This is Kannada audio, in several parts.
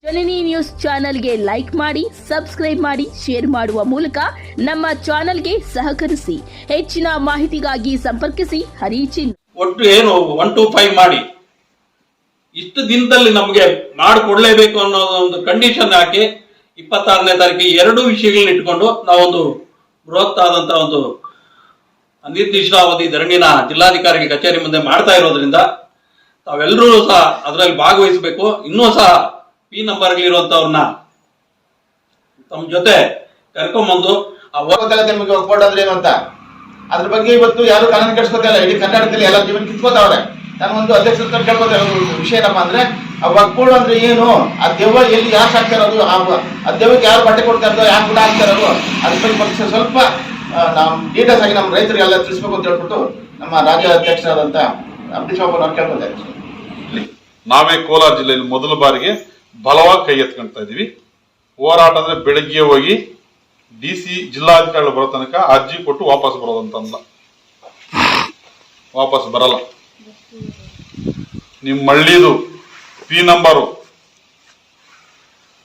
ಜನನಿ ನ್ಯೂಸ್ ಚಾನೆಲ್ಗೆ ಲೈಕ್ ಮಾಡಿ, ಸಬ್ಸ್ಕ್ರೈಬ್ ಮಾಡಿ, ಶೇರ್ ಮಾಡುವ ಮೂಲಕ ನಮ್ಮ ಚಾನೆಲ್ಗೆ ಸಹಕರಿಸಿ. ಹೆಚ್ಚಿನ ಮಾಹಿತಿಗಾಗಿ ಸಂಪರ್ಕಿಸಿ ಹರಿಚಿನ್. ಒಟ್ಟು ಏನು 1 to 5 ಮಾಡಿ ಇಷ್ಟು ದಿನದಲ್ಲಿ ನಮಗೆ ಮಾಡಿಕೊಡ್ಲೇಬೇಕು ಅನ್ನೋ ಒಂದು ಕಂಡೀಷನ್ ಹಾಕಿ 26ನೇ ತಾರೀಕಿಗೆ ಎರಡು ವಿಷಯಗಳನ್ನ ಇಟ್ಕೊಂಡು ನಾವೊಂದು ಬೃಹತ್ ಆದಂತ ಒಂದು ಅನಿರ್ದಿಷ್ಟಾವಧಿ ಧರಣಿನ ಜಿಲ್ಲಾಧಿಕಾರಿಗಳ ಕಚೇರಿ ಮುಂದೆ ಮಾಡ್ತಾ ಇರೋದ್ರಿಂದ ತಾವೆಲ್ಲರೂ ಸಹ ಅದರಲ್ಲಿ ಭಾಗವಹಿಸಬೇಕು. ಇನ್ನೂ ಸಹ ಪಿ ನಂಬರ್ ಇರುವಂತವ್ರನ್ನ ತಮ್ಮ ಜೊತೆ ಕರ್ಕೊಂಡ್ಬಂದು ನಿಮಗೆ ಒಪ್ಪಿಕೊಂಡು ಅಂದ್ರೆ ಏನು ಅಂತ ಅದ್ರ ಬಗ್ಗೆ ಇವತ್ತು ಯಾರು ಕಾನೂನು ಕೆಡಿಸ್ಕೊತಿಲ್ಲ. ಇಡೀ ಕರ್ನಾಟಕದಲ್ಲಿ ಎಲ್ಲ ಜೀವನ ಕಿತ್ಕೋತಾವ್ರೆ. ನಾನು ಒಂದು ಅಧ್ಯಕ್ಷರ ಕೇಳ್ಬೋದ ವಿಷಯ ಏನಪ್ಪ ಅಂದ್ರೆ ಆ ಒಪ್ಪಿಕೊಂಡು ಅಂದ್ರೆ ಏನು, ಆ ದೆವ್ವ ಎಲ್ಲಿ ಯಾಕೆ ಹಾಕ್ತಾ ಇರೋದು, ಆ ದೆವ್ವಕ್ಕೆ ಯಾರು ಬಟ್ಟೆ ಕೊಡ್ತಾ ಇರೋದು, ಯಾಕೆ ಕೂಡ ಹಾಕ್ತಾ ಇರೋದು, ಅದ್ರ ಬಗ್ಗೆ ಸ್ವಲ್ಪ ನಾವು ಡೀಟೇಲ್ಸ್ ಆಗಿ ನಮ್ಮ ರೈತರಿಗೆಲ್ಲ ತಿಳಿಸ್ಬೇಕು ಅಂತ ಹೇಳ್ಬಿಟ್ಟು ನಮ್ಮ ರಾಜ್ಯ ಅಧ್ಯಕ್ಷರಾದಂತ ಅಂಬರೀಶ್ ಬಾಬು ನಾವು ಕೇಳ್ಬೋದೆ. ನಾವೇ ಕೋಲಾರ ಜಿಲ್ಲೆಯಲ್ಲಿ ಮೊದಲ ಬಾರಿಗೆ ಬಲವಾಗಿ ಕೈ ಎತ್ಕೊಳ್ತಾ ಇದೀವಿ. ಹೋರಾಟ ಅಂದ್ರೆ ಬೆಳಗ್ಗೆ ಹೋಗಿ DC ಜಿಲ್ಲಾಧಿಕಾರಿಗಳು ಬರೋ ತನಕ ಅರ್ಜಿ ಕೊಟ್ಟು ವಾಪಸ್ ಬರೋದಂತಲ್ಲ, ವಾಪಸ್ ಬರಲ್ಲ. ನಿಮ್ ಮಳ್ಳಿದು ಪಿ ನಂಬರು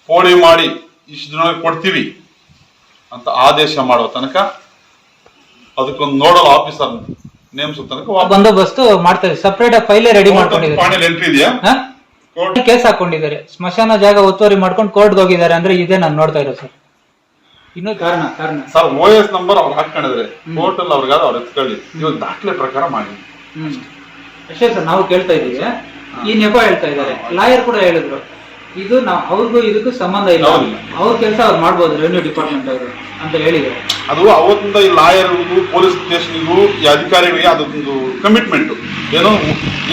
ಪೋಡಿ ಮಾಡಿ ಇಷ್ಟು ದಿನ ಕೊಡ್ತೀವಿ ಅಂತ ಆದೇಶ ಮಾಡೋ ತನಕ ಅದಕ್ಕೊಂದು ನೋಡಲ್ ಆಫೀಸರ್ ನೇಮಿಸೋ ತನಕ ಬಂದೋಬಸ್ತು ಮಾಡ್ತಾರೆ. ಸಪರೇಟ್ ಫೈಲ್ ರೆಡಿ ಮಾಡ್ಕೊಂಡಿದ್ದಾರೆ. ಎಂಟ್ರಿ ಇದೆಯಾ, ಕೇಸ್ ಹಾಕೊಂಡಿದ್ದಾರೆ. ಸ್ಮಶಾನ ಜಾಗ ಒತ್ತುವರಿ ಮಾಡ್ಕೊಂಡು ಕೋರ್ಟ್ಗೆ ಹೋಗಿದ್ದಾರೆ ಅಂದ್ರೆ ಇದೇ ನಾನು ನೋಡ್ತಾ ಇರೋ ಸರ್. ಇನ್ನೂ ಕಾರಣ ಸರ್ OS ನಂಬರ್ ಅವ್ರು ಹಾಕೊಂಡಿದ್ರೆ ಕೋರ್ಟ್ ಅಲ್ಲಿ ಅವ್ರಿಗಾದ ಅವ್ರು ಎತ್ಕೊಳ್ಳಿ, ಇವಾಗ ದಾಖಲೆ ಪ್ರಕಾರ ಮಾಡಿ ಅಷ್ಟೇ ಸರ್. ನಾವು ಕೇಳ್ತಾ ಇದೀವಿ, ಈ ನೆಪ ಹೇಳ್ತಾ ಇದ್ದಾರೆ. ಲಾಯರ್ ಕೂಡ ಹೇಳಿದ್ರು ಇದು ಅವ್ರಿಗೂ ಇದಕ್ಕೂ ಸಂಬಂಧ ಇಲ್ಲ, ಅವ್ರ ಕೆಲಸ ಅವ್ರು ಮಾಡ್ಬೋದು ರೆವಿನ್ಯೂ ಡಿಪಾರ್ಟ್ಮೆಂಟ್ ಅವರು ಅಂತ ಹೇಳಿದ್ರು. ಅದು ಅವತ್ತಿಂದ ಈ ಲಾಯರ್ಗೂ ಪೊಲೀಸ್ ಸ್ಟೇಷನ್ಗೂ ಈ ಅಧಿಕಾರಿಗಳಿಗೆ ಅದೊಂದು ಕಮಿಟ್ಮೆಂಟ್.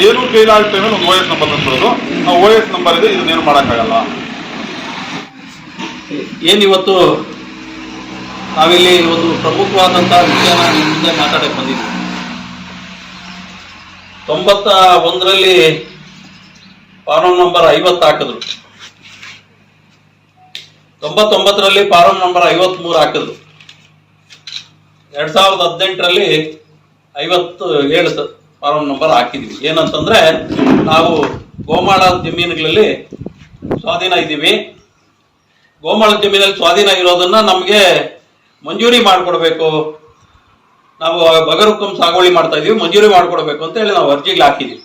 ಏನು ಕೈಲಾದ ಟೈಮಲ್ಲಿ ಒಂದು OS ನಂಬರ್ ತಂದ್ಬಿಡೋದು. ಆ OS ನಂಬರ್ ಇದೆ, ಇದನ್ನೇನು ಮಾಡೋಕ್ಕಾಗಲ್ಲ. ಏನಿವತ್ತು ನಾವಿಲ್ಲಿ ಒಂದು ಪ್ರಮುಖವಾದಂತಹ ವಿಷಯನ ನಿಮ್ಮ ಮುಂದೆ ಮಾತಾಡಕ್ಕೆ ಬಂದಿದ್ದೀವಿ. 91ರಲ್ಲಿ ಫಾರಂ ನಂಬರ್ 50 ಹಾಕಿದ್ರು, 99ರಲ್ಲಿ ಫಾರಂ ನಂಬರ್ 53 ಹಾಕಿದ್ರು, 2018ರಲ್ಲಿ 57 ಫಾರಂ ನಂಬರ್ ಹಾಕಿದ್ವಿ. ಏನಂತಂದ್ರೆ ನಾವು ಗೋಮಾಳ ಜಮೀನುಗಳಲ್ಲಿ ಸ್ವಾಧೀನ ಇದ್ದೀವಿ. ಗೋಮಾಳ ಜಮೀನಲ್ಲಿ ಸ್ವಾಧೀನ ಇರೋದನ್ನ ನಮಗೆ ಮಂಜೂರಿ ಮಾಡಿಕೊಡ್ಬೇಕು, ನಾವು ಬಗರುಕಂ ಸಾಗುವಳಿ ಮಾಡ್ತಾ ಇದೀವಿ, ಮಂಜೂರಿ ಮಾಡಿಕೊಡ್ಬೇಕು ಅಂತ ಹೇಳಿ ನಾವು ಅರ್ಜಿಗಳು ಹಾಕಿದ್ವಿ.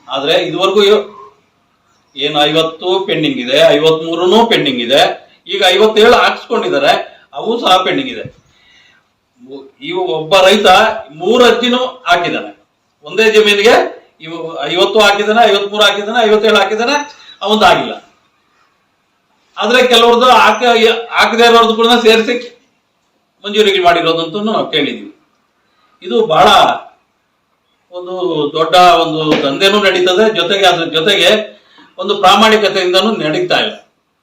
ಆದ್ರೆ ಇದುವರೆಗೂ ಏನು 50 ಪೆಂಡಿಂಗ್ ಇದೆ, 53 ಪೆಂಡಿಂಗ್ ಇದೆ, ಈಗ 57 ಹಾಕ್ಸ್ಕೊಂಡಿದ್ದಾರೆ, ಅವು ಸಹ ಪೆಂಡಿಂಗ್ ಇದೆ. ಇವು ಒಬ್ಬ ರೈತ 3 ಅರ್ಜಿನೂ ಹಾಕಿದ್ದಾನೆ ಒಂದೇ ಜಮೀನಿಗೆ. ಇವು 50 ಹಾಕಿದಾನೆ, 53 ಹಾಕಿದಾನೆ, 57 ಹಾಕಿದಾನೆ, ಅವಂದು ಆಗಿಲ್ಲ. ಆದ್ರೆ ಕೆಲವ್ರದ್ದು ಹಾಕದೇ ಇರೋದು ಕೂಡ ಸೇರಿಸಿ ಮಂಜೂರಿಗೆ ಮಾಡಿರೋದಂತೂ ನಾವು ಕೇಳಿದ್ವಿ. ಇದು ಬಹಳ ಒಂದು ದೊಡ್ಡ ಒಂದು ದಂಧೆನೂ ನಡೀತದೆ, ಜೊತೆಗೆ ಅದ್ರ ಜೊತೆಗೆ ಒಂದು ಪ್ರಾಮಾಣಿಕತೆಯಿಂದನೂ ನಡೀತಾ ಇಲ್ಲ.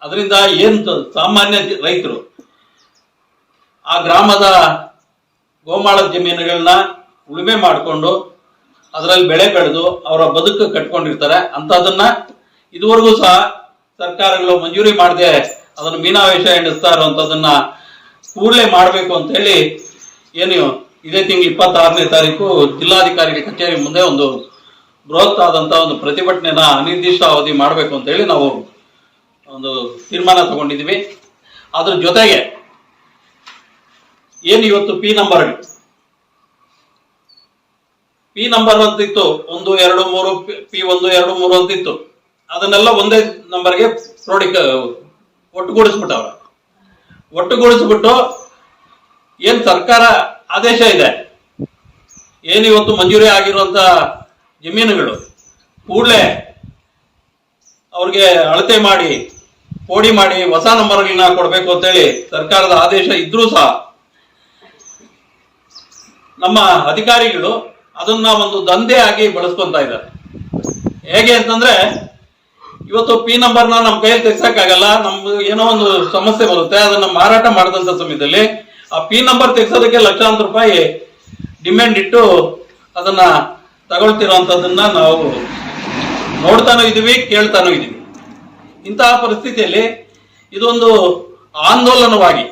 ಅದರಿಂದ ಏನು ಸಾಮಾನ್ಯ ರೈತರು ಆ ಗ್ರಾಮದ ಗೋಮಾಳ ಜಮೀನುಗಳನ್ನ ಉಳುಮೆ ಮಾಡಿಕೊಂಡು ಅದರಲ್ಲಿ ಬೆಳೆ ಬೆಳೆದು ಅವರ ಬದುಕು ಕಟ್ಕೊಂಡಿರ್ತಾರೆ. ಅಂತದನ್ನ ಇದುವರೆಗೂ ಸಹ ಸರ್ಕಾರಗಳು ಮಂಜೂರಿ ಮಾಡದೆ ಅದನ್ನು ಮೀನಾವೇಶ ಎಣಿಸ್ತಾ ಇರುವಂತದನ್ನ ಕೂಡಲೇ ಮಾಡಬೇಕು ಅಂತ ಹೇಳಿ ಏನು ಇದೇ ತಿಂಗಳು 26ನೇ ತಾರೀಕು ಜಿಲ್ಲಾಧಿಕಾರಿಗಳ ಕಚೇರಿ ಮುಂದೆ ಒಂದು ಬೃಹತ್ ಆದಂತ ಒಂದು ಪ್ರತಿಭಟನೆನ ಅನಿರ್ದಿಷ್ಟ ಅವಧಿ ಮಾಡಬೇಕು ಅಂತ ಹೇಳಿ ನಾವು ಒಂದು ತೀರ್ಮಾನ ತಗೊಂಡಿದ್ದೀವಿ. ಅದ್ರ ಜೊತೆಗೆ ಏನು ಇವತ್ತು ಪಿ ನಂಬರ್ ಅಂತಿತ್ತು, 1 2 3 P1 2 3 ಅಂತಿತ್ತು. ಅದನ್ನೆಲ್ಲ ಒಂದೇ ನಂಬರ್ಗೆ ಒಟ್ಟುಗೂಡಿಸ್ಬಿಟ್ಟು ಏನ್ ಸರ್ಕಾರ ಆದೇಶ ಇದೆ, ಏನಿವತ್ತು ಮಂಜೂರಿ ಆಗಿರುವಂತ ಜಮೀನುಗಳು ಕೂಡಲೇ ಅವ್ರಿಗೆ ಅಳತೆ ಮಾಡಿ ಪೋಡಿ ಮಾಡಿ ಹೊಸ ನಂಬರ್ಗಳನ್ನ ಕೊಡ್ಬೇಕು ಅಂತೇಳಿ ಸರ್ಕಾರದ ಆದೇಶ ಇದ್ರೂ ಸಹ ನಮ್ಮ ಅಧಿಕಾರಿಗಳು ಅದನ್ನ ಒಂದು ದಂಧೆ ಆಗಿ ಬಳಸ್ಕೊಂತ ಇದ್ದಾರೆ. ಹೇಗೆ ಅಂತಂದ್ರೆ ಇವತ್ತು ಪಿ ನಂಬರ್ನ ನಮ್ಮ ಕೈಯಲ್ಲಿ ತೆಗ್ಸಕ್ಕಾಗಲ್ಲ, ನಮ್ದು ಏನೋ ಒಂದು ಸಮಸ್ಯೆ ಬರುತ್ತೆ, ಅದನ್ನ ಮಾರಾಟ ಮಾಡಿದಂತ ಸಮಯದಲ್ಲಿ ಆ ಪಿ ನಂಬರ್ ತೆಗ್ಸೋದಕ್ಕೆ ಲಕ್ಷಾಂತರ ರೂಪಾಯಿ ಡಿಮ್ಯಾಂಡ್ ಇಟ್ಟು ಅದನ್ನ ತಗೊಳ್ತಿರೋಂಥದ್ದನ್ನ ನಾವು ನೋಡ್ತಾನೂ ಇದೀವಿ, ಕೇಳ್ತಾನೂ ಇದೀವಿ. ಇಂತಹ ಪರಿಸ್ಥಿತಿಯಲ್ಲಿ ಇದೊಂದು ಆಂದೋಲನವಾಗಿ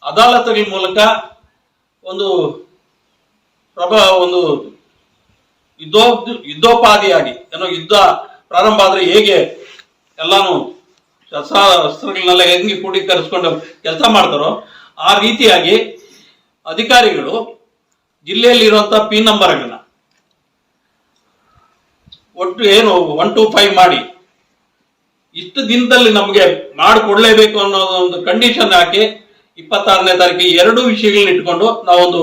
ಅದಾಲತ್ಗಳ ಮೂಲಕ ಒಂದು ಯುದ್ಧೋಪಾದಿಯಾಗಿ ಏನೋ ಯುದ್ಧ ಪ್ರಾರಂಭ ಆದ್ರೆ ಹೇಗೆ ಎಲ್ಲಾನು ಶಸ್ತ್ರಾಸ್ತ್ರಗಳನ್ನೆಲ್ಲ ಹೆಂಗೆ ಕ್ರೋಢೀಕರಿಸ್ಕೊಂಡು ಕೆಲಸ ಮಾಡ್ತಾರೋ ಆ ರೀತಿಯಾಗಿ ಅಧಿಕಾರಿಗಳು ಜಿಲ್ಲೆಯಲ್ಲಿರುವಂಥ ಪಿ ನಂಬರ್ಗಳನ್ನ ಒಟ್ಟು ಏನು 1 to 5 ಮಾಡಿ ಇಷ್ಟು ದಿನದಲ್ಲಿ ನಮಗೆ ಮಾಡಿಕೊಡ್ಲೇಬೇಕು ಅನ್ನೋ ಒಂದು ಕಂಡೀಷನ್ ಹಾಕಿ 26ನೇ ತಾರೀಕಿಗೆ 2 ವಿಷಯಗಳನ್ನ ಇಟ್ಕೊಂಡು ನಾವೊಂದು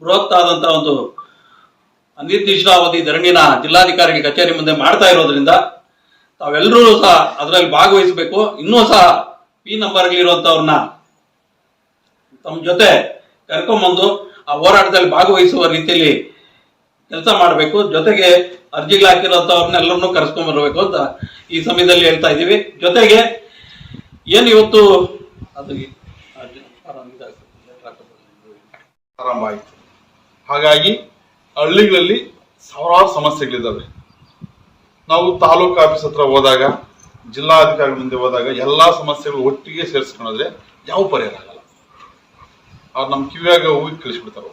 ಬೃಹತ್ ಆದಂತ ಒಂದು ಅನಿರ್ದಿಷ್ಟಾವಧಿ ಧರಣಿನ ಜಿಲ್ಲಾಧಿಕಾರಿಗಳ ಕಚೇರಿ ಮುಂದೆ ಮಾಡ್ತಾ ಇರೋದ್ರಿಂದ ತಾವೆಲ್ಲರೂ ಸಹ ಅದರಲ್ಲಿ ಭಾಗವಹಿಸಬೇಕು. ಇನ್ನೂ ಸಹ ಪಿ ನಂಬರ್ಗಳಿರುವಂತವ್ರನ್ನ ತಮ್ಮ ಜೊತೆ ಕರ್ಕೊಂಡ್ಬಂದು ಆ ಹೋರಾಟದಲ್ಲಿ ಭಾಗವಹಿಸುವ ರೀತಿಯಲ್ಲಿ ಕೆಲಸ ಮಾಡಬೇಕು. ಜೊತೆಗೆ ಅರ್ಜಿಗಳು ಹಾಕಿರುವಂತವ್ರನ್ನೆಲ್ಲರನ್ನೂ ಕರೆಸ್ಕೊಂಡ್ ಬರಬೇಕು ಅಂತ ಈ ಸಮಯದಲ್ಲಿ ಹೇಳ್ತಾ ಇದ್ದೀವಿ. ಜೊತೆಗೆ ಏನು ಇವತ್ತು ಅದು ಆರಂಭ ಆಯಿತು. ಹಾಗಾಗಿ ಹಳ್ಳಿಗಳಲ್ಲಿ ಸಾವಿರಾರು ಸಮಸ್ಯೆಗಳಿದ್ದಾವೆ. ನಾವು ತಾಲೂಕು ಆಫೀಸ್ ಹತ್ರ ಹೋದಾಗ, ಜಿಲ್ಲಾಧಿಕಾರಿ ಮುಂದೆ ಹೋದಾಗ ಎಲ್ಲಾ ಸಮಸ್ಯೆಗಳು ಒಟ್ಟಿಗೆ ಸೇರಿಸ್ಕೊಂಡ್ರೆ ಯಾವ ಪರಿಹಾರ ಆಗಲ್ಲ. ಅವ್ರು ನಮ್ಮ ಕಿವಿಯಾಗ ಹೋಗಿ ಕಳಿಸ್ಬಿಡ್ತಾರ.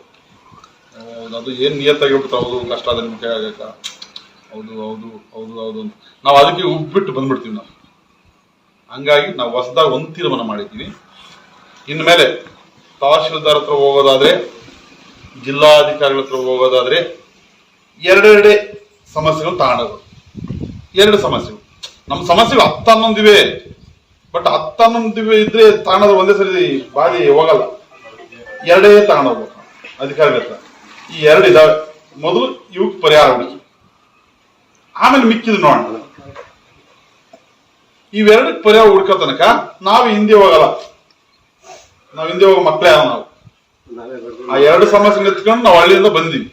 ಅದು ಏನ್ ನಿಯತ್ತಾಗಿ ಬಿಡ್ತಾವ, ಹೌದು ಕಷ್ಟ ಆದ್ರೆ ಮುಖ್ಯ ಆಗಕ್ಕ, ಹೌದು ಹೌದು ಹೌದು ಹೌದು ಅಂತ ನಾವು ಅದಕ್ಕೆ ಉಬ್ಬಿಟ್ಟು ಬಂದ್ಬಿಡ್ತೀವಿ ನಾವು. ಹಂಗಾಗಿ ನಾವು ಹೊಸದಾಗಿ ಒಂದು ತೀರ್ಮಾನ ಮಾಡಿದ್ದೀವಿ. ಇನ್ಮೇಲೆ ತಹಶೀಲ್ದಾರ್ ಹತ್ರ ಹೋಗೋದಾದ್ರೆ, ಜಿಲ್ಲಾಧಿಕಾರಿಗಳ ಹತ್ರ ಹೋಗೋದಾದ್ರೆ ಎರಡೆರಡೇ ಸಮಸ್ಯೆಗಳು ತಗೊಂಡೋಗೋದು. 2 ಸಮಸ್ಯೆಗಳು. ನಮ್ಮ ಸಮಸ್ಯೆಗಳು 10-11 ಇವೆ. ಬಟ್ 10-11 ಇದ್ರೆ ತಗೊಂಡೋದು ಒಂದೇ ಸರಿ ಬಾರಿ ಹೋಗಲ್ಲ. 2 ತಗೊಂಡೋಗ್ಬೇಕು ಅಧಿಕಾರಿಗಳ ಹತ್ರ. ಈ 2 ಇದಾವೆ. ಮೊದಲು ಇವಕ್ಕೆ ಪರಿಹಾರ ಹುಡುಕಿ, ಆಮೇಲೆ ಮಿಕ್ಕಿದ್ ನೋಡೋಣ. ಇವೆರಡಕ್ಕೆ ಪರಿಹಾರ ಹುಡ್ಕೋ ತನಕ ನಾವು ಹಿಂದೆ ಹೋಗಲ್ಲ. ನಾವು ಹಿಂದೆ ಹೋಗೋ ಮಕ್ಕಳೇ ನಾವು. ಆ 2 ಸಮಸ್ಯೆ ಎತ್ಕೊಂಡು ನಾವು ಹಳ್ಳಿಯಿಂದ ಬಂದೀವಿ.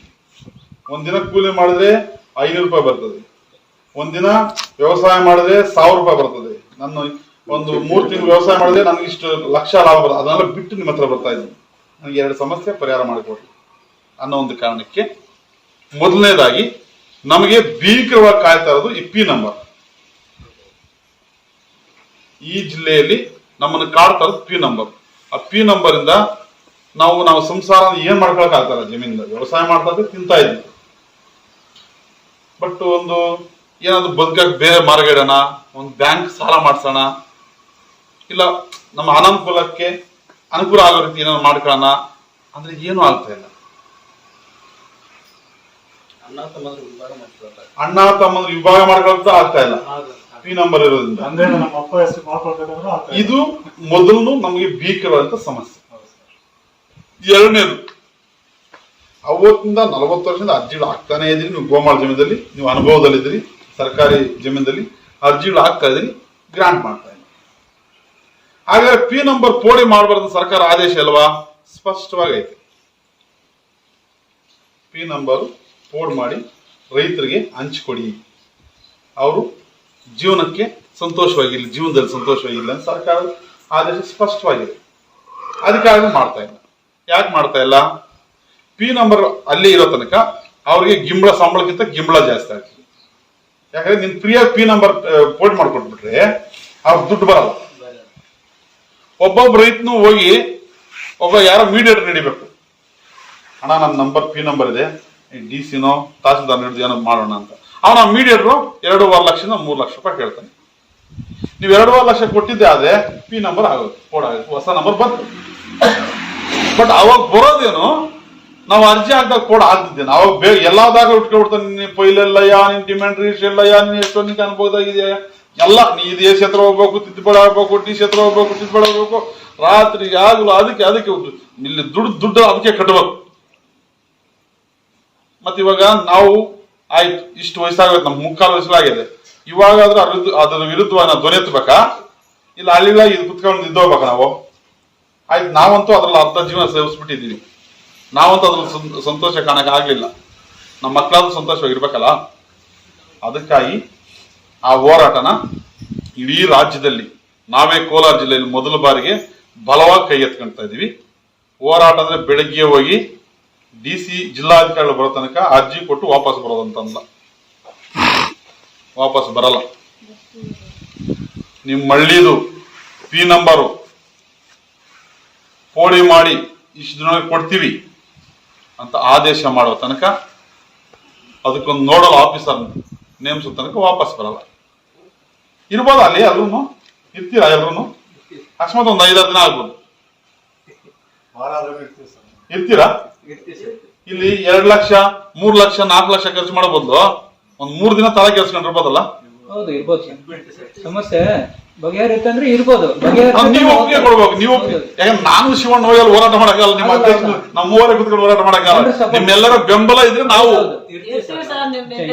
ಒಂದಿನ ಕೂಲಿ ಮಾಡಿದ್ರೆ 500 ರೂಪಾಯಿ ಬರ್ತದೆ, ಒಂದಿನ ವ್ಯವಸಾಯ ಮಾಡಿದ್ರೆ 1000 ರೂಪಾಯಿ ಬರ್ತದೆ. ನನ್ನ ಒಂದು 3 ತಿಂಗಳು ವ್ಯವಸಾಯ ಮಾಡಿದ್ರೆ ನನಗೆ ಇಷ್ಟು ಲಕ್ಷ ಲಾಭ ಬರ್ತದೆ. ಅದನ್ನೆಲ್ಲ ಬಿಟ್ಟು ನಿಮ್ಮ ಹತ್ರ ಬರ್ತಾ ಇದ್ದೀನಿ. ನನಗೆ 2 ಸಮಸ್ಯೆ ಪರಿಹಾರ ಮಾಡಿಕೊಡಿ ಅನ್ನೋ ಒಂದು ಕಾರಣಕ್ಕೆ ಮೊದಲನೇದಾಗಿ ನಮಗೆ ಭೀಕರವಾಗಿ ಕಾಯ್ತಾ ಇರೋದು ಈ ಪಿ ನಂಬರ್. ಈ ಜಿಲ್ಲೆಯಲ್ಲಿ ನಮ್ಮನ್ನು ಕಾಡ್ತಾ ಇರೋದು ಪಿ ನಂಬರ್. ಆ ಪಿ ನಂಬರ್ ಇಂದ ನಾವು ಸಂಸಾರ ಏನ್ ಮಾಡ್ಕೊಳಕ್ ಆಗ್ತಾರ? ಜಮೀನಿಂದ ವ್ಯವಸಾಯ ಮಾಡ್ತಾ ಇದ್ವಿ, ತಿಂತಾ ಇದ್ವಿ. ಬಟ್ ಒಂದು ಏನಾದ್ರು ಬದುಕಕ್ಕೆ ಬೇರೆ ಮಾರ್ಗ ಇಡೋಣ, ಒಂದು ಬ್ಯಾಂಕ್ ಸಾಲ ಮಾಡ್ಸೋಣ, ಇಲ್ಲ ನಮ್ಮ ಅನಾನುಕೂಲಕ್ಕೆ ಅನುಕೂಲ ಆಗೋ ರೀತಿ ಏನಾದ್ರು ಮಾಡ್ಕೊಳ್ಳೋಣ ಅಂದ್ರೆ ಏನೂ ಆಗ್ತಾ ಇಲ್ಲ. ಅಣ್ಣ ತಮ್ಮಂದ್ರು ವಿಭಾಗ ಮಾಡ್ಕೊಳ್ತಾ ಆಗ್ತಾ ಇಲ್ಲ ಪಿ ನಂಬರ್ ಇರೋದ್ರಿಂದ. ಇದು ಮೊದಲು ನಮಗೆ ಭೀಕರವಾದಂತ ಸಮಸ್ಯೆ. ಎರಡನೇದು, ಅವತ್ತಿಂದ 40 ವರ್ಷದಿಂದ ಅರ್ಜಿಗಳು ಆಗ್ತಾನೆ ಇದ್ರಿ. ನೀವು ಗೋಮಾಳ ಜಮೀನಲ್ಲಿ ನೀವು ಅನುಭವದಲ್ಲಿದ್ದೀರಿ, ಸರ್ಕಾರಿ ಜಮೀನಲ್ಲಿ ಅರ್ಜಿಗಳು ಆಗ್ತಾ ಇದ್ರಿ, ಗ್ರಾಂಟ್ ಮಾಡ್ತಾ ಇದ್ರಿ. ಹಾಗಾದ್ರೆ ಪಿ ನಂಬರ್ ಪೋಡಿ ಮಾಡಬಾರ್ದು ಸರ್ಕಾರ ಆದೇಶ ಅಲ್ವಾ? ಸ್ಪಷ್ಟವಾಗಿ ಐತೆ. ಪಿ ನಂಬರ್ ಪೋಡ್ ಮಾಡಿ ರೈತರಿಗೆ ಹಂಚಿಕೊಡಿ, ಅವರು ಜೀವನಕ್ಕೆ ಸಂತೋಷವಾಗಿರ್ಲಿ, ಜೀವನದಲ್ಲಿ ಸಂತೋಷವಾಗಿರ್ಲಿ ಅಂತ ಸರ್ಕಾರದ ಆದೇಶ ಸ್ಪಷ್ಟವಾಗಿದೆ. ಅದಕ್ಕಾಗಿ ಮಾಡ್ತಾ ಇಲ್ಲ. ಯಾಕೆ ಮಾಡ್ತಾ ಇಲ್ಲ? ಪಿ ನಂಬರ್ ಅಲ್ಲಿ ಇರೋ ತನಕ ಅವ್ರಿಗೆ ಗಿಂಬಳ ಸಂಬಳಕ್ಕಿಂತ ಗಿಂಬಳ ಜಾಸ್ತಿ ಆಗ್ತದೆ. ಯಾಕಂದ್ರೆ ನಿನ್ ಫ್ರೀಯಾಗಿ ಪಿ ನಂಬರ್ ಪೋರ್ಟ್ ಮಾಡ್ಕೊಟ್ಬಿಟ್ರೆ ಅವ್ರ ದುಡ್ಡು ಬರಲ್ಲ. ಒಬ್ಬೊಬ್ಬ ರೈತನು ಹೋಗಿ ಒಬ್ಬ ಯಾರೋ ಮೀಡಿಯೇಟರ್ ನಡಿಬೇಕು, ಅಣ್ಣ ನನ್ನ ನಂಬರ್ ಪಿ ನಂಬರ್ ಇದೆ, ಡಿ ಸಿನೋ ತಹಸೀಲ್ದಾರ್ ಹಿಡಿದು ಏನೋ ಮಾಡೋಣ ಅಂತ. ಅವನ ಮೀಡಿಯೇಟರು 2.5 ಲಕ್ಷದಿಂದ 3 ಲಕ್ಷ ರೂಪಾಯಿ ಕೇಳ್ತಾನೆ. ನೀವು 2.5 ಲಕ್ಷ ಕೊಟ್ಟಿದ್ದೆ ಆದ್ರೆ ಪಿ ನಂಬರ್ ಆಗೋದು, ಕೋಡ್ ಆಗುತ್ತೆ, ಹೊಸ ನಂಬರ್ ಬಂತು. ಬಟ್ ಅವಾಗ ಬರೋದೇನು, ನಾವು ಅರ್ಜಿ ಹಾಕಿದಾಗ ಕೋಡ್ ಆಗ್ತಿದ್ದೇನೆ. ಅವಾಗ ಎಲ್ಲಾದಾಗ ಉಟ್ಕೊಬಿಡ್ತಾನೆ, ನಿನ್ನ ಪೈಲೆಲ್ಲಯ್ಯ, ನಿನ್ ಡಿಮ್ಯಾಂಡ್ ರಿಜಿಸ್ಟರ್ ಎಲ್ಲಯ್ಯ, ನೀನ್ ಎಷ್ಟು ನಿಂಗೆ ಅನ್ಬೋದಾಗಿದೆಯಾ ಎಲ್ಲ, ನೀ ಇದು ಎಸ್ ಹತ್ರ ಹೋಗ್ಬೇಕು, ತಿದ್ದುಪಡಿ ಆಗ್ಬೇಕು, ಡಿ ಸಿ ಹತ್ರ ಹೋಗ್ಬೇಕು, ತಿದ್ದುಪಡಿ ಆಗ್ಬೇಕು, ರಾತ್ರಿ ಆಗಲು ಅದಕ್ಕೆ ಇಲ್ಲಿ ದುಡ್ಡು ಅದಕ್ಕೆ ಕಟ್ಟಬೇಕು. ಮತ್ ಇವಾಗ ನಾವು ಆಯ್ತು ಇಷ್ಟು ವಯಸ್ಸಾಗುತ್ತೆ, ನಮ್ 3/4 ವಯಸ್ಸಾಗಿದೆ, ಇವಾಗಾದ್ರೂ ಅದ್ರ ವಿರುದ್ಧವಾಗಿ ನಾವು ಧ್ವನಿ ಎತ್ತಬೇಕಾ? ಇಲ್ಲ ಹಳ್ಳಿಗಳ ಇದು ಕುತ್ಕೊಂಡು ಇದ್ದೋಗ್ಬೇಕಾ ನಾವು? ಆಯ್ತು, ನಾವಂತೂ ಅದ್ರಲ್ಲಿ ಅರ್ಧ ಜೀವನ ಸೇವಿಸ್ಬಿಟ್ಟಿದ್ದೀವಿ, ನಾವಂತೂ ಅದ್ರಲ್ಲಿ ಸಂತೋಷ ಕಾಣಕ್ ಆಗ್ಲಿಲ್ಲ, ನಮ್ಮ ಮಕ್ಕಳಾದ್ರೂ ಸಂತೋಷವಾಗಿರ್ಬೇಕಲ್ಲ. ಅದಕ್ಕಾಗಿ ಆ ಹೋರಾಟನ ಇಡೀ ರಾಜ್ಯದಲ್ಲಿ ನಾವೇ ಕೋಲಾರ ಜಿಲ್ಲೆಯಲ್ಲಿ ಮೊದಲ ಬಾರಿಗೆ ಬಲವಾಗಿ ಕೈ ಎತ್ಕೊಳ್ತಾ ಇದೀವಿ. ಹೋರಾಟ ಅಂದ್ರೆ ಬೆಳಗ್ಗೆ ಹೋಗಿ ಡಿ ಸಿ ಜಿಲ್ಲಾಧಿಕಾರಿಗಳು ಬರೋ ತನಕ ಅರ್ಜಿ ಕೊಟ್ಟು ವಾಪಸ್ ಬರೋದಂತಲ್ಲ, ವಾಪಸ್ ಬರಲ್ಲ. ನಿಮ್ಮ ಹಳ್ಳಿದು ಪಿ ನಂಬರು ಪೋಡಿ ಮಾಡಿ ಇಷ್ಟು ದಿನ ಕೊಡ್ತೀವಿ ಅಂತ ಆದೇಶ ಮಾಡೋ ತನಕ, ಅದಕ್ಕೊಂದು ನೋಡಲ್ ಆಫೀಸರ್ ನೇಮಿಸೋ ತನಕ ವಾಪಸ್ ಬರಲ್ಲ. ಇರ್ಬೋದು ಅಲ್ಲಿ ಅಲ್ಲೂ ಇರ್ತೀರಾ ಎಲ್ರು? ಅಕಸ್ಮಾತ್ ಒಂದು 5-6 ದಿನ ಆಗ್ಬೋದು. ಇರ್ತೀರಾ? ಇಲ್ಲಿ 2 ಲಕ್ಷ 3 ಲಕ್ಷ 4 ಲಕ್ಷ ಖರ್ಚು ಮಾಡೋ ಬದಲು ಒಂದ್ 3 ದಿನ ತಲೆ ಕೆಲ್ಸ್ಕೊಂಡಿರ್ಬೋದಲ್ಲ? ಹೌದು, ಇರ್ಬೋದು. ಸಮಸ್ಯೆ ಬಗೆಹರಿತ್ತಂದ್ರೆ ಇರ್ಬೋದು. ನೀವು ಒಪ್ಪಿಗೆ ಕೊಡ್ಬೇಕು. ನೀವು ಯಾಕಂದ್ರೆ ನಾನು ಶಿವಣ್ಣ ಹೋಗಿ ಹೋರಾಟ ಮಾಡಕ್ಕಾಗಲ್ಲ, ನಿಮ್ಮ ನಮ್ಮೂವರೇ ಕುತ್ಕೊಂಡು ಹೋರಾಟ ಮಾಡಕ್ಕಾಗಲ್ಲ. ನಿಮ್ಮೆಲ್ಲರ ಬೆಂಬಲ ಇದ್ರೆ ನಾವು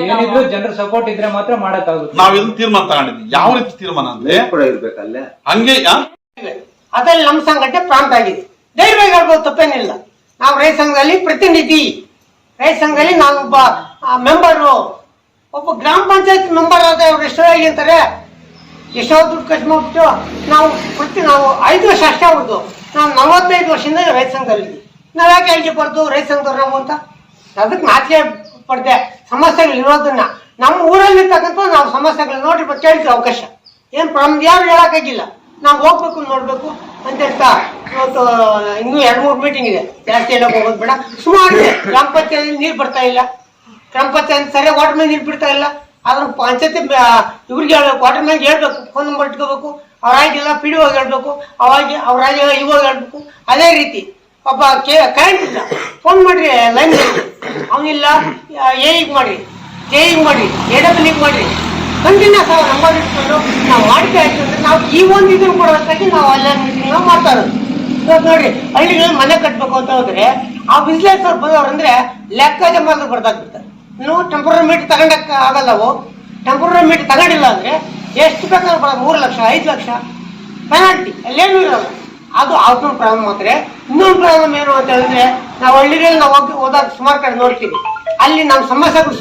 ಏನಿದ್ರು ಜನರ ಸಪೋರ್ಟ್ ಇದ್ರೆ ಮಾತ್ರ ಮಾಡಕ್ಕಾಗುತ್ತೆ. ನಾವ್ ಇದನ್ನ ತೀರ್ಮಾನ ತಗೊಂಡಿದ್ವಿ. ಯಾವ ರೀತಿ ತೀರ್ಮಾನ ಅಂದ್ರೆ ಹಂಗೆ ಅದ್ರಲ್ಲಿ ನಮ್ಮ ಸಂಘಟನೆ ಪ್ರಾಂತ ಆಗಿದೆ. ಧೈರ್ಯವಾಗಿ ಹೇಳ್ಬೋದು, ತಪ್ಪೇನಿಲ್ಲ. ನಾವು ರೈತ ಸಂಘದಲ್ಲಿ ಪ್ರತಿನಿಧಿ, ರೈತ ಸಂಘದಲ್ಲಿ ನಾನೊಬ್ಬ ಮೆಂಬರು, ಒಬ್ಬ ಗ್ರಾಮ ಪಂಚಾಯತ್ ಮೆಂಬರ್ ಆದ ಅವ್ರು ಎಷ್ಟೋ ಅಂತಾರೆ, ಎಷ್ಟೋ ದುಡ್ಡು ಖರ್ಚು ಮಾಡ್ಬಿಟ್ಟು ನಾವು 5 ವರ್ಷ ಅಷ್ಟೇ ಅವ್ರದ್ದು. ನಾವು 45 ವರ್ಷದಿಂದ ರೈತ ಸಂಘದಲ್ಲಿ. ನಾವ್ ಯಾಕೆ ಹೇಳಿಕೆ ಬರ್ದು ರೈತ ಸಂಘದವ್ರು ನಾವು ಅಂತ? ಅದಕ್ಕೆ ನಾಚಿಕೆ ಪಡ್ದೆ. ಸಮಸ್ಯೆಗಳು ಇರೋದನ್ನ ನಮ್ಮ ಊರಲ್ಲಿ ಇರ್ತಕ್ಕಂಥ ನಾವು ಸಮಸ್ಯೆಗಳನ್ನ ನೋಡಿ ಕೇಳ್ತೀವಿ. ಅವಕಾಶ ಏನ್ ಪ್ರಾಬ್ಲಮ್ ಯಾರು ಹೇಳಕ್ಕಾಗಿಲ್ಲ. ನಾವು ಹೋಗ್ಬೇಕು ನೋಡ್ಬೇಕು ಅಂತ ಹೇಳ್ತಾ ಇವತ್ತು ಇನ್ನೂ 2-3 ಮೀಟಿಂಗ್ ಇದೆ. ಜಾಸ್ತಿ ಎಲ್ಲ ಹೋಗೋದು ಬೇಡ. ಸುಮಾರು ಇದೆ. ಗ್ರಾಮ ಪಂಚಾಯತ್ ನೀರು ಬರ್ತಾ ಇಲ್ಲ, ಗ್ರಾಮ ಪಂಚಾಯತ್ ಸರಿಯಾಗಿ ವಾಟರ್ ಮ್ಯಾನ್ ನೀರು ಬಿಡ್ತಾ ಇಲ್ಲ. ಅದ್ರ ಪಂಚಾಯತಿ ಇವ್ರಿಗೆ ಹೇಳ್ಬೇಕು, ವಾಟರ್ ಮ್ಯಾನ್ಗೆ ಹೇಳ್ಬೇಕು, ಫೋನ್ ನಂಬರ್ ಇಟ್ಕೋಬೇಕು. ಅವ್ರಾಗಿಲ್ಲ ಪಿ ಡಿ ಓಗೆ ಹೇಳ್ಬೇಕು, ಅವ್ರಾಗಿಲ್ಲ ಇವಾಗ ಹೇಳ್ಬೇಕು. ಅದೇ ರೀತಿ ಒಬ್ಬ ಕರೆಂಟ್ ಇಲ್ಲ, ಫೋನ್ ಮಾಡ್ರಿ ಲೈನ್ ಅವನಿಲ್ಲ, ಎಗ್ ಮಾಡ್ರಿ, ಜೆಇಗ್ ಮಾಡ್ರಿ, ಎಡಬ್ಲ್ಯೂಗ್ ಮಾಡ್ರಿ, ಕಂಟಿನ್ಯೂಸ್ ಅವ್ರು ನಂಬರ್ ಇಟ್ಕೊಂಡು ನಾವು ಮಾಡಿಕೆ ಆಯ್ತು ಅಂದ್ರೆ ನಾವು ಈ ಒಂದು ಇದನ್ನು ಕೊಡೋದಕ್ಕಾಗಿ ನಾವು ಅಲ್ಲೇ ಮೀಟಿಂಗ್ ಮಾಡ್ತಾ ಇರೋದು. ಇವತ್ತು ನೋಡ್ರಿ, ಹಳ್ಳಿಗಳಲ್ಲಿ ಮನೆ ಕಟ್ಬೇಕು ಅಂತ ಹೋದ್ರೆ ಆ ಬಿಸ್ನೆಸ್ ಅವ್ರು ಬಂದವ್ರಂದ್ರೆ ಲೆಕ್ಕ ಜಮಾದ್ರು ಬರ್ದಾಕ್ಬಿಡ್ತಾರೆ. ನೀವು ಟೆಂಪ್ರರಿ ಮೀಟರ್ ತಗೊಂಡಕ್ಕ ಆಗಲ್ಲ. ನಾವು ಟೆಂಪ್ರರಿ ಮೀಟರ್ ತಗೊಂಡಿಲ್ಲ ಅಂದ್ರೆ ಎಷ್ಟು ಬೇಕಾದ್ರೂ ಬರೋದು, 3 ಲಕ್ಷ 5 ಲಕ್ಷ ಪೆನಾಲ್ಟಿ, ಅಲ್ಲೇನು ಇರೋಲ್ಲ. ಅದು ಅದೊಂದು ಪ್ರಾಬ್ಲಮ್. ಮಾತ್ರ ಇನ್ನೊಂದು ಪ್ರಾಬ್ಲಮ್ ಏನು ಅಂತ ಹೇಳಿದ್ರೆ, ನಾವು ಹಳ್ಳಿಗಳಲ್ಲಿ ನಾವು ಹೋದಾಗ ಸುಮಾರು ಕಡೆ ನೋಡ್ತೀವಿ, ಅಲ್ಲಿ ನಮ್ಮ ಸಮಸ್ಯೆಗಳು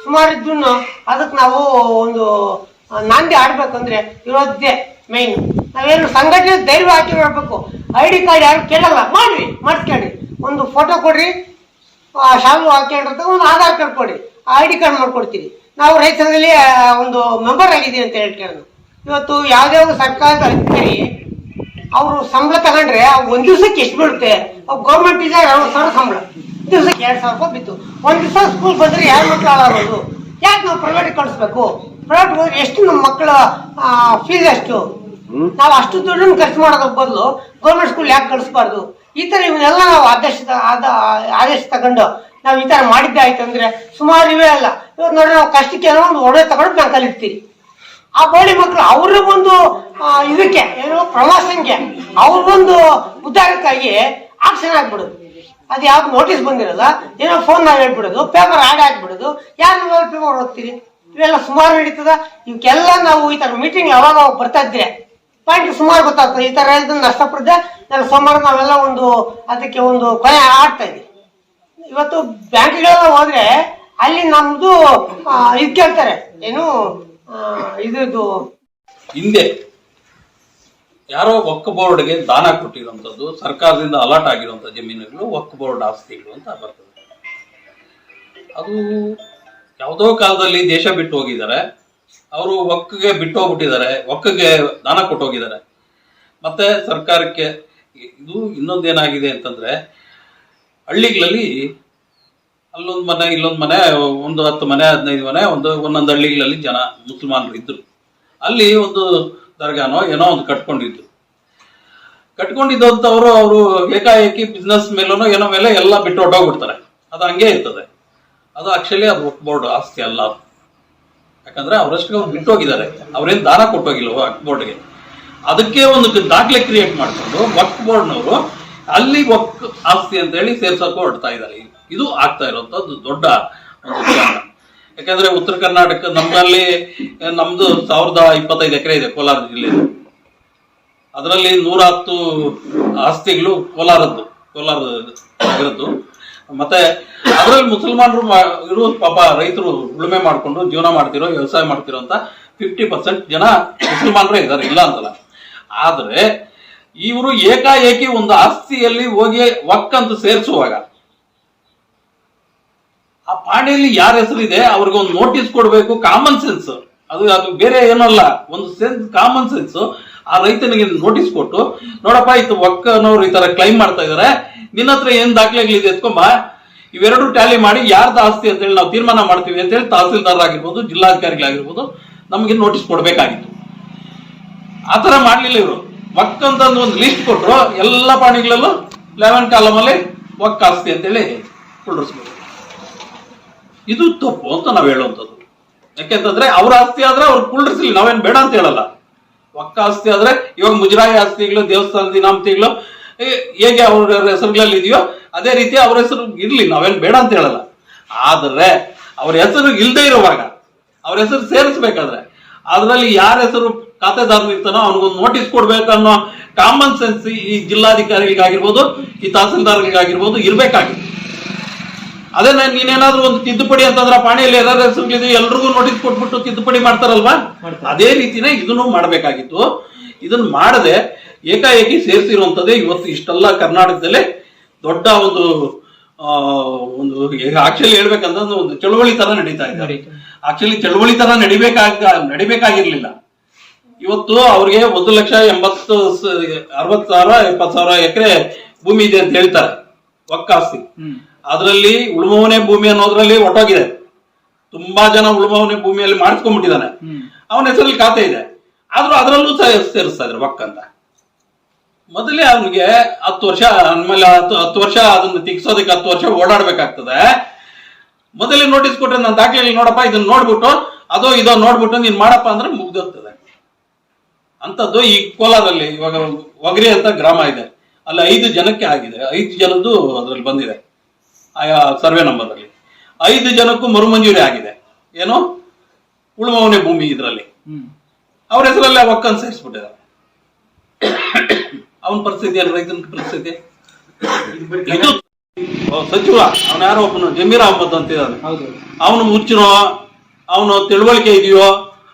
ಸುಮಾರು ಇದ್ರು ಅದಕ್ಕೆ ನಾವು ಒಂದು ನಾಂದಿ ಆಡ್ಬೇಕಂದ್ರೆ ಇರೋದೇ ಮೈನ್. ನಾವೇನು ಸಂಘಟನೆ ಧೈರ್ಯ ಹಾಕಿ ಹೇಳ್ಬೇಕು. ID ಕಾರ್ಡ್ ಯಾರು ಕೇಳಲ್ಲ, ಮಾಡ್ರಿ, ಮಾಡಿಸ್ಕೊಳ್ರಿ, ಒಂದು ಫೋಟೋ ಕೊಡ್ರಿ, ಶಾಲು ಹಾಕೊಂಡಿರ್ತಾರೆ, ಒಂದು ಆಧಾರ್ ಕಾರ್ಡ್ ಕೊಡ್ರಿ, ID ಕಾರ್ಡ್ ಮಾಡ್ಕೊಡ್ತೀವಿ. ನಾವು ರೈತ ಸಂಘದಲ್ಲಿ ಒಂದು ಮೆಂಬರ್ ಆಗಿದ್ದೀವಿ ಅಂತ ಹೇಳ್ಕೊಂಡು ಇವತ್ತು ಯಾವುದೇ ಒಂದು ಸರ್ಕಾರದ ಅಧಿಕಾರಿ ಅವರು ಸಂಬಳ ತಗೊಂಡ್ರೆ ಒಂದ್ ದಿವ್ಸಕ್ಕೆ ಎಷ್ಟು ಬೀಳುತ್ತೆ? ಗೌರ್ಮೆಂಟ್ ಟೀಚರ್ 40,000 ಸಂಬಳ, ದಿವ್ಸಕ್ಕೆ 2,000 ರೂಪಾಯಿ ಬಿತ್ತು. ಒಂದ್ ದಿವಸ ಸ್ಕೂಲ್ ಬಂದ್ರೆ ಯಾರು ಮಕ್ಳು ಹಾಳಾಗೋದು? ಯಾಕೆ ನಾವು ಪ್ರೈವೇಟ್ ಕಳಿಸ್ಬೇಕು? ಪ್ರೈವೇಟ್ ಹೋದ್ರೆ ಎಷ್ಟು ನಮ್ಮ ಮಕ್ಕಳ ಫೀಸ್ ಎಷ್ಟು? ನಾವು ಅಷ್ಟು ದುಡ್ಡನ್ನು ಖರ್ಚು ಮಾಡೋದ್ರ ಬದಲು ಗೌರ್ಮೆಂಟ್ ಸ್ಕೂಲ್ ಯಾಕೆ ಕಳಿಸ್ಬಾರ್ದು? ಈ ತರ ಇವನ್ನೆಲ್ಲ ನಾವು ಆದೇಶ ತಗೊಂಡು ನಾವು ಈ ತರ ಮಾಡಿದ್ದೆ ಆಯ್ತು ಅಂದ್ರೆ ಸುಮಾರು ಇವೇ ಅಲ್ಲ. ಇವಾಗ ನೋಡಿ, ನಾವು ಕಷ್ಟಕ್ಕೆ ಏನೋ ಒಂದು ಒಡವೆ ತಗೊಂಡು ಬ್ಯಾಂಕಲ್ಲಿ ಇರ್ತೀವಿ. ಆ ಬೋಳಿ ಮಕ್ಕಳು ಅವ್ರ ಒಂದು ಇದಕ್ಕೆ ಏನೋ ಪ್ರವಾಸಂಗೆ ಅವ್ರಿಗೊಂದು ಉದ್ದಾರಕ್ಕಾಗಿ ಆಕ್ಷನ್ ಆಗ್ಬಿಡೋದು. ಅದು ಯಾವ್ದು ನೋಟಿಸ್ ಬಂದಿರಲ್ಲ, ಏನೋ ಫೋನ್ ನಾವು ಹೇಳ್ಬಿಡೋದು, ಪೇಪರ್ ಆಡ್ ಹಾಕ್ಬಿಡೋದು. ಯಾರು ಮೊಬೈಲ್ ಪೇಪರ್ ಓದ್ತೀರಿ? ಇವೆಲ್ಲ ಸುಮಾರು ನಡೀತದ. ಇವಕ್ಕೆಲ್ಲ ನಾವು ಈ ತರ ಮೀಟಿಂಗ್ ಯಾವಾಗ ಬರ್ತಾ ಇದ್ರೆ ಪಾಯಿಂಟ್ ಸುಮಾರು ಗೊತ್ತಾಗ್ತದೆ. ಈ ತರ ಇದನ್ನ ನಷ್ಟಪಡಿದೆ ನಾನು ಸೋಮವಾರ ನಾವೆಲ್ಲ ಒಂದು ಅದಕ್ಕೆ ಒಂದು ಕೊನೆ ಆಡ್ತಾ ಇದ್ದೀವಿ. ಇವತ್ತು ಬ್ಯಾಂಕ್ಗಳೆಲ್ಲ ಹೋದ್ರೆ ಅಲ್ಲಿ ನಮ್ದು ಇದು ಕೇಳ್ತಾರೆ, ಏನು ಇದು ಹಿಂದೆ ಯಾರೋ ವಕ್ಫ್ ಬೋರ್ಡ್ಗೆ ದಾನ ಕೊಟ್ಟಿರುವಂತದ್ದು, ಸರ್ಕಾರದಿಂದ ಅಲಾಟ್ ಆಗಿರುವಂತ ಜಮೀನುಗಳು ವಕ್ಫ್ ಬೋರ್ಡ್ ಆಸ್ತಿಗಳು ಅಂತ ಬರ್ತದೆ. ಅದು ಯಾವುದೋ ಕಾಲದಲ್ಲಿ ದೇಶ ಬಿಟ್ಟು ಹೋಗಿದ್ದಾರೆ, ಅವರು ವಕ್ಗೆ ಬಿಟ್ಟು ಹೋಗ್ಬಿಟ್ಟಿದ್ದಾರೆ, ವಕ್ಗೆ ದಾನ ಕೊಟ್ಟು ಹೋಗಿದ್ದಾರೆ. ಮತ್ತೆ ಸರ್ಕಾರಕ್ಕೆ ಇದು ಇನ್ನೊಂದೇನಾಗಿದೆ ಅಂತಂದ್ರೆ, ಹಳ್ಳಿಗಳಲ್ಲಿ ಅಲ್ಲೊಂದು ಮನೆ ಇಲ್ಲೊಂದು ಮನೆ, ಒಂದು 10 ಮನೆ 15 ಮನೆ ಒಂದೊಂದು ಹಳ್ಳಿಗಳಲ್ಲಿ ಜನ ಮುಸಲ್ಮಾನರು ಇದ್ರು. ಅಲ್ಲಿ ಒಂದು ದರ್ಗಾನೋ ಏನೋ ಒಂದು ಕಟ್ಕೊಂಡಿದ್ದಂಥವ್ರು ಅವರು ಏಕಾಏಕಿ ಬಿಸ್ನೆಸ್ ಮೇಲೋ ಏನೋ ಮೇಲೆ ಎಲ್ಲ ಬಿಟ್ಟು ಹೊಟ್ಟೋಗ್ಬಿಡ್ತಾರೆ. ಅದು ಹಂಗೆ ಇರ್ತದೆ. ಅದು ಆಕ್ಚುಲಿ ಅದು ವಕ್ಫ್ ಬೋರ್ಡ್ ಆಸ್ತಿ ಅಲ್ಲ. ಯಾಕಂದ್ರೆ ಅವರಷ್ಟು ಅವ್ರು ಬಿಟ್ಟೋಗಿದ್ದಾರೆ, ಅವ್ರೇನು ದಾನ ಕೊಟ್ಟೋಗಿಲ್ಲ ವಕ್ಫ್ ಬೋರ್ಡ್ಗೆ. ಅದಕ್ಕೆ ಒಂದು ದಾಖಲೆ ಕ್ರಿಯೇಟ್ ಮಾಡ್ಕೊಂಡು ವಕ್ಫ್ ಬೋರ್ಡ್ನವರು ಅಲ್ಲಿ ವಕ್ಫ್ ಆಸ್ತಿ ಅಂತ ಹೇಳಿ ಸೇರ್ಸೋಕೆ ಹೊರಡ್ತಾ ಇದ್ದಾರೆ. ಇದು ಆಗ್ತಾ ಇರುವಂತದ್ದು ದೊಡ್ಡ ಒಂದು ಕಾರಣ. ಯಾಕಂದ್ರೆ ಉತ್ತರ ಕರ್ನಾಟಕ ನಮ್ಮಲ್ಲಿ ನಮ್ದು 1025 ಎಕರೆ ಇದೆ ಕೋಲಾರ ಜಿಲ್ಲೆಯಲ್ಲಿ. ಅದರಲ್ಲಿ 110 ಆಸ್ತಿಗಳು ಕೋಲಾರ ನಗರದ್ದು. ಮತ್ತೆ ಅದರಲ್ಲಿ ಮುಸಲ್ಮಾನರು ಇರೋ ಪಾಪ ರೈತರು ಉಳುಮೆ ಮಾಡ್ಕೊಂಡು ಜೀವನ ಮಾಡ್ತಿರೋ, ವ್ಯವಸಾಯ ಮಾಡ್ತಿರೋ ಅಂತ 50% ಜನ ಮುಸಲ್ಮಾನರೇ ಇದ್ದಾರೆ, ಇಲ್ಲ ಅಂತಲ್ಲ. ಆದ್ರೆ ಇವರು ಏಕಾಏಕಿ ಒಂದು ಆಸ್ತಿಯಲ್ಲಿ ಹೋಗಿ ವಕ್ ಅಂತ ಸೇರಿಸುವಾಗ ಆ ಪಾಣಿಯಲ್ಲಿ ಯಾರ ಹೆಸರಿದೆ ಅವ್ರಿಗೆ ಒಂದು ನೋಟಿಸ್ ಕೊಡ್ಬೇಕು. ಕಾಮನ್ ಸೆನ್ಸ್, ಅದು ಬೇರೆ ಏನಲ್ಲ, ಒಂದು ಕಾಮನ್ ಸೆನ್ಸ್. ಆ ರೈತನಿಗೆ ನೋಟಿಸ್ ಕೊಟ್ಟು, ನೋಡಪ್ಪ ಇದು ವಕ್ ಅನ್ನೋರು ಈ ತರ ಕ್ಲೈಮ್ ಮಾಡ್ತಾ ಇದಾರೆ, ನಿನ್ನ ಹತ್ರ ಏನ್ ದಾಖಲೆಗಳಿದೆ ಎತ್ಕೊಂಬ, ಇವೆರಡು ಟ್ಯಾಲಿ ಮಾಡಿ ಯಾರ್ದು ಆಸ್ತಿ ಅಂತ ಹೇಳಿ ನಾವು ತೀರ್ಮಾನ ಮಾಡ್ತೀವಿ ಅಂತ ಹೇಳಿ ತಹಸೀಲ್ದಾರ್ ಆಗಿರ್ಬೋದು, ಜಿಲ್ಲಾಧಿಕಾರಿಗಳಾಗಿರ್ಬೋದು ನಮಗೆ ನೋಟಿಸ್ ಕೊಡ್ಬೇಕಾಗಿತ್ತು. ಆ ಥರ ಮಾಡಲಿಲ್ಲ ಇವರು. ವಕ್ ಅಂತ ಒಂದು ಲಿಸ್ಟ್ ಕೊಟ್ಟರು, ಎಲ್ಲ ಪಾಣಿಗಳಲ್ಲೂ 11 ಕಾಲಮಲ್ಲಿ ವಕ್ ಆಸ್ತಿ ಅಂತೇಳಿ ಕುಳ್ಳಿಸ್ಬೋದು. ಇದು ತಪ್ಪು ಅಂತ ನಾವು ಹೇಳುವಂಥದ್ದು. ಯಾಕೆಂತಂದ್ರೆ ಅವ್ರ ಆಸ್ತಿ ಆದ್ರೆ ಅವ್ರು ಕುಳ್ಳಿಸ್ಲಿ, ನಾವೇನು ಬೇಡ ಅಂತ ಹೇಳಲ್ಲ. ವಕ್ ಆಸ್ತಿ ಆದ್ರೆ ಇವಾಗ ಮುಜರಾಯಿ ಆಸ್ತಿಗಳು, ದೇವಸ್ಥಾನದ ಇನಾಮತಿಗಳು ಹೇಗೆ ಅವ್ರ ಹೆಸರುಗಳಲ್ಲಿ ಇದೆಯೋ ಅದೇ ರೀತಿ ಅವ್ರ ಹೆಸರು ಇರ್ಲಿ, ನಾವೇನು ಬೇಡ ಅಂತ ಹೇಳಲ್ಲ. ಆದ್ರೆ ಅವ್ರ ಹೆಸರು ಇಲ್ಲದೆ ಇರುವಾಗ ಅವ್ರ ಹೆಸರು ಸೇರಿಸ್ಬೇಕಾದ್ರೆ ಅದರಲ್ಲಿ ಯಾರ ಹೆಸರು ಖಾತೆದಾರರು ಇರ್ತಾನೋ ಅವ್ನಿಗೊಂದು ನೋಟಿಸ್ ಕೊಡ್ಬೇಕನ್ನೋ ಕಾಮನ್ ಸೆನ್ಸ್ ಈ ಜಿಲ್ಲಾಧಿಕಾರಿಗಳಿಗಾಗಿರ್ಬೋದು, ಈ ತಹಸೀಲ್ದಾರ್ಗಳಿಗಾಗಿರ್ಬೋದು ಇರ್ಬೇಕಾಗಿತ್ತು. ಅದೇ ನೀನೇನಾದ್ರೂ ಒಂದು ತಿದ್ದುಪಡಿ ಅಂತಂದ್ರೆ ಪಾಣಿಯಲ್ಲಿ ಎಲ್ಲರ ಹೆಸರುಗಳಿದೆ ಎಲ್ರಿಗೂ ನೋಟಿಸ್ ಕೊಟ್ಬಿಟ್ಟು ತಿದ್ದುಪಡಿ ಮಾಡ್ತಾರಲ್ವಾ, ಅದೇ ರೀತಿನೇ ಇದನ್ನು ಮಾಡಬೇಕಾಗಿತ್ತು. ಇದನ್ನ ಮಾಡದೆ ಏಕಾಏಕಿ ಸೇರಿಸಿರುವಂತದ್ದೇ ಇವತ್ತು ಇಷ್ಟೆಲ್ಲ ಕರ್ನಾಟಕದಲ್ಲೇ ದೊಡ್ಡ ಒಂದು ಆಕ್ಚುಲಿ ಹೇಳ್ಬೇಕಂತಂದ್ರೆ ಒಂದು ಚಳವಳಿ ತರ ನಡೀತಾ ಇದೆ. ಆಕ್ಚುಲಿ ಚಳವಳಿ ತರ ನಡಿಬೇಕಾಗಿರ್ಲಿಲ್ಲ. ಇವತ್ತು ಅವ್ರಿಗೆ 1,80,000 ಎಕರೆ ಭೂಮಿ ಇದೆ ಅಂತ ಹೇಳ್ತಾರೆ ವಕ್ ಆಸ್ತಿ. ಅದರಲ್ಲಿ ಉಳುಮವನೆ ಭೂಮಿ ಅನ್ನೋದ್ರಲ್ಲಿ ಒಟ್ಟೋಗಿದೆ. ತುಂಬಾ ಜನ ಉಳುಮವನೆ ಭೂಮಿಯಲ್ಲಿ ಮಾಡಿಸ್ಕೊಂಡ್ಬಿಟ್ಟಿದ್ದಾನೆ, ಅವನ ಹೆಸರಲ್ಲಿ ಖಾತೆ ಇದೆ. ಆದ್ರೂ ಅದರಲ್ಲೂ ಸೇರಿಸ್ತಾ ಇದ್ರು ವಕ್ ಅಂತ. ಮೊದಲೇ ಅವನಿಗೆ 10 ವರ್ಷ ಆದ್ಮೇಲೆ 10 ವರ್ಷ ಅದನ್ನ ತಿಕ್ಸೋದಕ್ಕೆ 10 ವರ್ಷ ಓಡಾಡ್ಬೇಕಾಗ್ತದೆ. ಮೊದಲೇ ನೋಟಿಸ್ ಕೊಟ್ರೆ ನಾನು ದಾಖಲೆಯಲ್ಲಿ ನೋಡಪ್ಪ ಇದನ್ನ ನೋಡ್ಬಿಟ್ಟು ಅದೋ ಇದೋ ನೋಡ್ಬಿಟ್ಟು ನೀನ್ ಮಾಡಪ್ಪ ಅಂದ್ರೆ ಮುಗ್ದೋಗ್ತದೆ. ಅಂತದ್ದು ಈ ಕೋಲಾರಲ್ಲಿ ಇವಾಗ ಒಗರಿ ಅಂತ ಗ್ರಾಮ ಇದೆ, ಅಲ್ಲಿ 5 ಜನಕ್ಕೆ ಆಗಿದೆ. 5 ಜನದ್ದು ಅದ್ರಲ್ಲಿ ಬಂದಿದೆ ಆಯಾ ಸರ್ವೆ ನಂಬರ್ ಅಲ್ಲಿ. 5 ಜನಕ್ಕೂ ಮರುಮಂಜೂರಿ ಆಗಿದೆ. ಏನು ಉಳುಮವನೆ ಭೂಮಿ ಇದರಲ್ಲಿ ಅವ್ರ ಹೆಸರಲ್ಲಿ ಒಕ್ಕನ್ ಸೇರಿಸ್ಬಿಟ್ಟಿದ್ದಾರೆ. ಅವನ ಪರಿಸ್ಥಿತಿ ಅಲ್ಲ, ರೈತನ ಪರಿಸ್ಥಿತಿ ಇದು. ಸಚಿವ ಅವನ ಯಾರೋ ಒಬ್ಬನು ಜಮೀರ್ ಅಹಮದ್ ಅಂತಿದ್ದಾನೆ, ಅವನು ಮುಚ್ಚಿನೋ, ಅವನು ತಿಳುವಳಿಕೆ ಇದೆಯೋ,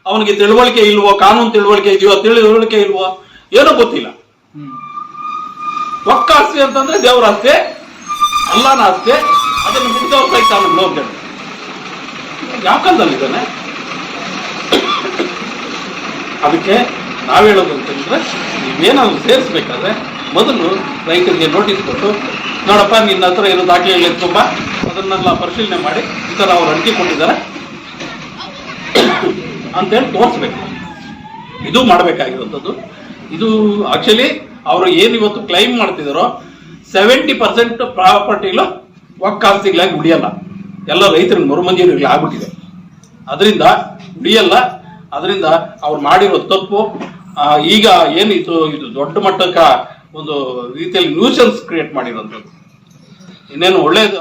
ಅವನಿಗೆ ತಿಳುವಳಿಕೆ ಇಲ್ವೋ, ಕಾನೂನು ತಿಳುವಳಿಕೆ ಇದೆಯೋ, ತಿಳುವಳಿಕೆ ಇಲ್ವೋ ಏನೋ ಗೊತ್ತಿಲ್ಲ. ವಕ್ ಆಸ್ತಿ ಅಂತಂದ್ರೆ ದೇವರ ಆಸ್ತಿ, ಅಲ್ಲಾನ ಆಸ್ತಿ, ಅದನ್ನು ಮುಗಿದವ್ರ ಸಹಿತ ಅವನು ಹೋಗ್ತಾನೆ. ಯಾವ ಕಾಲದಲ್ಲಿದ್ದಾನೆ? ಅದಕ್ಕೆ ನಾವ್ ಹೇಳೋದು ಅಂತಂದ್ರೆ ನೀವೇನಾದ್ರು ಸೇರಿಸ್ಬೇಕಾದ್ರೆ ಮೊದಲು ರೈತರಿಗೆ ನೋಟಿಸ್ ಕೊಟ್ಟು, ನೋಡಪ್ಪ ನಿನ್ನ ಹತ್ರ ಇರೋ ದಾಖಲೆಗಳು ಎತ್ಕೊಂಬ, ಅದನ್ನೆಲ್ಲ ಪರಿಶೀಲನೆ ಮಾಡಿ ಈ ಥರ ಅವ್ರು ಅರ್ಜಿ ಕೊಟ್ಟಿದ್ದಾರೆ ಅಂತೇಳಿ ತೋರಿಸ್ಬೇಕು. ಇದು ಮಾಡಬೇಕಾಗಿರುವಂಥದ್ದು. ಇದು ಆಕ್ಚುಲಿ ಅವರು ಏನು ಇವತ್ತು ಕ್ಲೈಮ್ ಮಾಡ್ತಿದಾರೋ 70% ಪ್ರಾಪರ್ಟಿಗಳು ವಕ್ ಆಸ್ತಿಗಳಾಗಿ ಉಳಿಯಲ್ಲ, ಎಲ್ಲ ರೈತರಿಗೆ ಮರುಮಂಜೂರಿಗಳು ಆಗ್ಬಿಟ್ಟಿದೆ. ಅದರಿಂದ ಉಳಿಯಲ್ಲ. ಅದರಿಂದ ಅವ್ರು ಮಾಡಿರೋ ತಪ್ಪು. ಈಗ ಏನಿತ್ತು ಇದು ದೊಡ್ಡ ಮಟ್ಟಕ್ಕ ಒಂದು ರೀತಿಯಲ್ಲಿ ನ್ಯೂಸೆನ್ಸ್ ಕ್ರಿಯೇಟ್ ಮಾಡಿರೋಂಥದ್ದು. ಇನ್ನೇನು ಒಳ್ಳೇದು